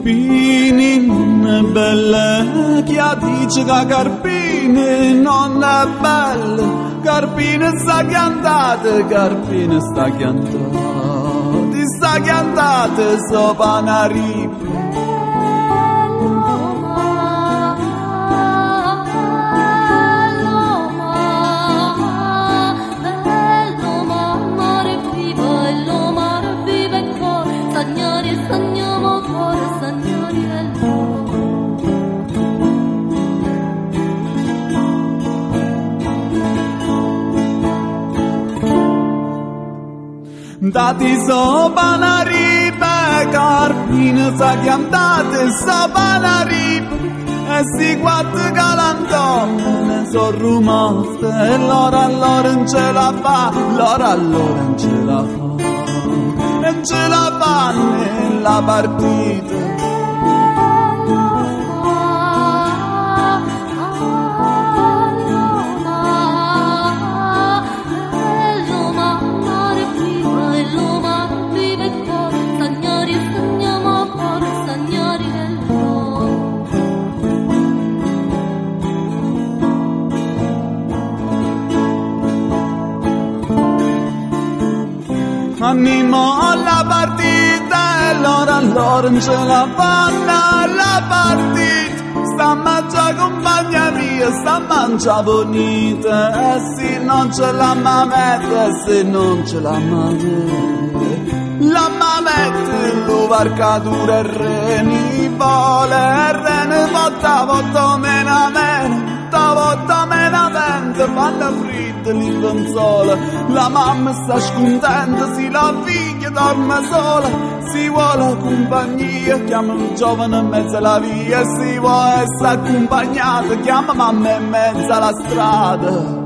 Pini non è bella, chi dice che Carpini non è bella, Carpini sta chiantata, Carpini sta chiantata, ti sta chiantata sopra una ripa. Dati sopra una ripa, Carpini sa chiantate sopra una ripa, e si quattro galantonne sono rimaste, e allora non ce la fa, allora non ce la fa, e ce la fa nella partita. Animo alla partita e allora non ce la fanno alla partita. Sta a mangiare compagna mia, sta a mangiare bonita, e se non ce la mametta, e se non ce la mametta, la mametta lo varcatura e reni vole, e reni volta mena mena, volta mena vente, fanno fritto li consola, la mamma sta scontenta, si la figlia dorme sola, si vuole compagnia, chiama un giovane in mezzo alla via, si vuole essere accompagnata, chiama mamma in mezzo alla strada.